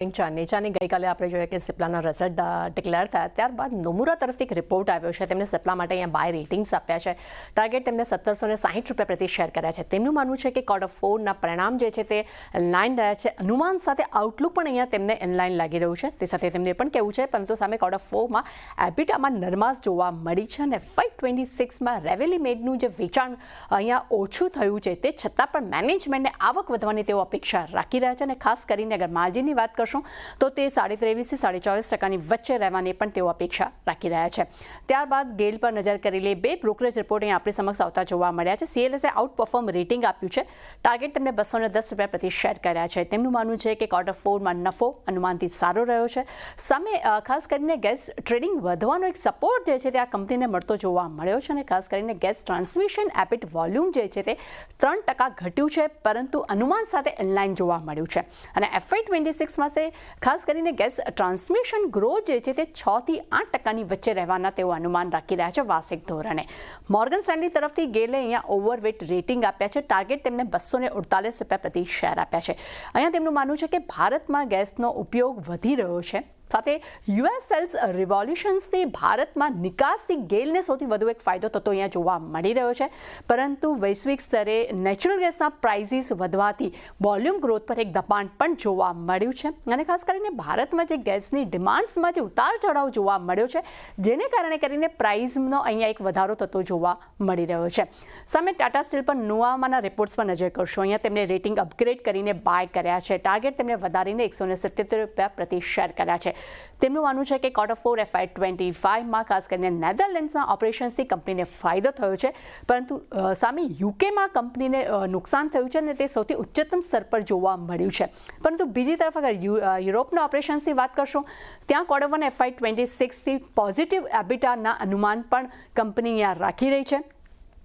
નીચાની ગઈકાલે આપણે જોઈએ કે સિપ્લાના રિઝલ્ટ ડિક્લેર થયા ત્યારબાદ નોમુરા તરફથી એક રિપોર્ટ આવ્યો છે. તેમને સિપ્લા માટે અહીંયા બાય રેટિંગ્સ આપ્યા છે. ટાર્ગેટ તેમને 1760 રૂપિયા પ્રતિ શેર કર્યા છે. તેમનું માનવું છે કે Q4ના પરિણામ જે છે તે ઇનલાઇન રહ્યા છે. અનુમાન સાથે આઉટલુક પણ અહીંયા તેમને ઇનલાઇન લાગી રહ્યું છે. તે સાથે તેમને પણ કહેવું છે પરંતુ સામે Q4માં એબિટામાં નરમાશ જોવા મળી છે અને FY26માં રેવલીમેડનું જે વેચાણ અહીંયા ઓછું થયું છે તે છતાં પણ મેનેજમેન્ટને આવક વધવાની તેઓ અપેક્ષા રાખી રહ્યા છે અને ખાસ કરીને અગર માર્જિનની વાત કરશું તો તે 23.5 થી 24% વચ્ચે રહેવાની પણ તેઓ અપેક્ષા રાખી રહ્યા છે. ત્યારબાદ ગેલ પર નજર કરી લે. બે બ્રોકરેજ રિપોર્ટ અહીં આપણી સમક્ષ આવતા જોવા મળ્યા છે. CLSએ આઉટ પરફોર્મ રેટિંગ આપ્યું છે. ટાર્ગેટ તેમને 210 રૂપિયા પ્રતિ શેર કર્યા છે. તેમનું માનવું છે કે Q4માં નફો અનુમાનથી સારો રહ્યો છે. સામે ખાસ કરીને ગેસ ટ્રેડિંગ વધવાનો એક સપોર્ટ જે છે તે આ કંપનીને મળતો જોવા મળ્યો છે અને ખાસ કરીને ગેસ ટ્રાન્સમિશન એબિટ વોલ્યુમ જે છે તે 3% ઘટ્યું છે પરંતુ અનુમાન સાથે ઇનલાઇન જોવા મળ્યું છે અને FY26માં ખાસ કરીને ગેસ ટ્રાન્સમિશન ગ્રોથ જે છે તે 6 થી 8% વચ્ચે રહેવાના તેઓ અનુમાન રાખી રહ્યા છે વાર્ષિક ધોરણે. મોર્ગન સ્ટેનલી તરફથી ગેલે અહીંયા ઓવરવેટ રેટિંગ આપ્યા છે. ટાર્ગેટ તેમને 248 રૂપિયા પ્રતિ શેર આપ્યા છે. અહીંયા તેમનું માનવું છે કે ભારતમાં ગેસનો ઉપયોગ વધી રહ્યો છે. સાથે US સેલ્સ રિવોલ્યુશન્સથી ભારતમાં નિકાસથી ગેલને સૌથી વધુ એક ફાયદો થતો અહીંયા જોવા મળી રહ્યો છે પરંતુ વૈશ્વિક સ્તરે નેચરલ ગેસના પ્રાઇસીસ વધવાથી વોલ્યુમ ગ્રોથ પર એક દબાણ પણ જોવા મળ્યું છે અને ખાસ કરીને ભારતમાં જે ગેસની ડિમાન્ડ્સમાં જે ઉતાર ચઢાવ જોવા મળ્યો છે જેને કારણે કરીને પ્રાઇસનો અહીંયા એક વધારો થતો જોવા મળી રહ્યો છે. સામે ટાટા સ્ટીલ પર નોવામાના રિપોર્ટ્સ પર નજર કરશો. અહીંયા તેમને રેટિંગ અપગ્રેડ કરીને બાય કર્યા છે. ટાર્ગેટ તેમને વધારીને 177 રૂપિયા પ્રતિ શેર કર્યા છે. તેમનું માનવું છે કે Q4 FY25માં ખાસ કરીને નેધરલેન્ડ્સના ઓપરેશન્સથી કંપનીને ફાયદો થયો છે પરંતુ સામે યુકેમાં કંપનીને નુકસાન થયું છે અને તે સૌથી ઉચ્ચતમ સ્તર પર જોવા મળ્યું છે. પરંતુ બીજી તરફ અગર યુરોપના ઓપરેશન્સની વાત કરશો ત્યાં Q1 FY26થી પોઝિટિવ એબિટાના અનુમાન પણ કંપની અહીંયા રાખી રહી છે.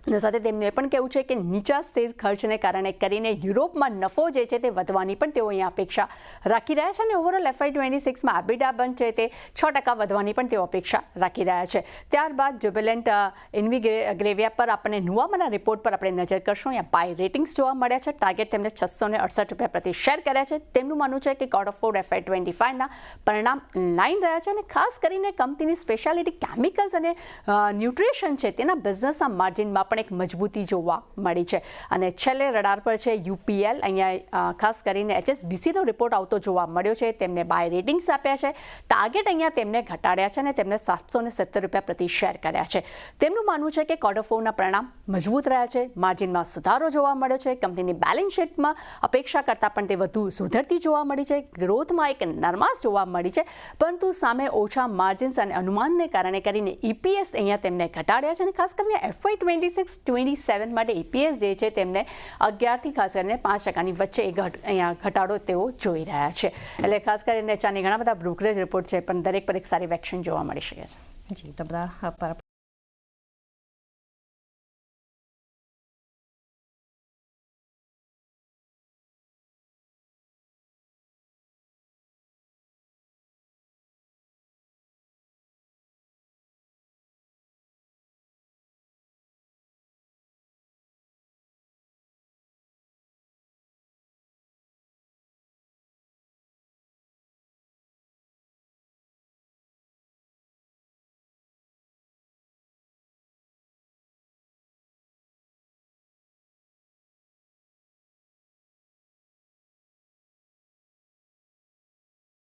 અને સાથે તેમનું એ પણ કહેવું છે કે નીચા સ્થિર ખર્ચને કારણે કરીને યુરોપમાં નફો જે છે તે વધવાની પણ તેઓ અહીંયા અપેક્ષા રાખી રહ્યા છે અને ઓવરઓલ FY26માં એબિટા બંધ છે તે 6% વધવાની પણ તેઓ અપેક્ષા રાખી રહ્યા છે. ત્યારબાદ જ્યુબિલન્ટ ઇન્વિગ્રેવિયા પર આપણે નોવામાના રિપોર્ટ પર આપણે નજર કરશું. અહીંયા બાય રેટિંગ્સ જોવા મળ્યા છે. ટાર્ગેટ તેમને 668 રૂપિયા પ્રતિ શેર કર્યા છે. તેમનું માનવું છે કે Q4 FY25ના પરિણામ ઇનલાઇન રહ્યા છે અને ખાસ કરીને કંપનીની સ્પેશિયાલિટી કેમિકલ્સ અને ન્યુટ્રિશન છે તેના બિઝનેસના માર્જિનમાં એક મજબૂતી જોવા મળી છે. અને છેલ્લે રડાર પર છે UPL. અહીંયા ખાસ કરીને HSBCનો રિપોર્ટ આવતો જોવા મળ્યો છે. તેમને બાય રેટિંગ્સ આપ્યા છે. ટાર્ગેટ અહીંયા તેમને ઘટાડ્યા છે અને તેમને 770 રૂપિયા પ્રતિ શેર કર્યા છે. તેમનું માનવું છે કે Q4ના પરિણામ મજબૂત રહ્યા છે. માર્જિનમાં સુધારો જોવા મળ્યો છે. કંપનીની બેલેન્સ શીટમાં અપેક્ષા કરતાં પણ તે વધુ સુધરતી જોવા મળી છે. ગ્રોથમાં એક નરમાશ જોવા મળી છે પરંતુ સામે ઓછા માર્જિન્સ અને અનુમાનને કારણે કરીને EPS અહીંયા તેમને ઘટાડ્યા છે અને ખાસ કરીને FY26-27 માટે EPS જે છે તેમને 11 થી ખાસ કરીને 5% વચ્ચે અહીંયા ઘટાડો તેઓ જોઈ રહ્યા છે. એટલે ખાસ કરીને ચાની ઘણા બધા બ્રોકરેજ રિપોર્ટ છે પણ દરેક પર એક સારી વેક્શન જોવા મળી શકે છે. જી તો બધા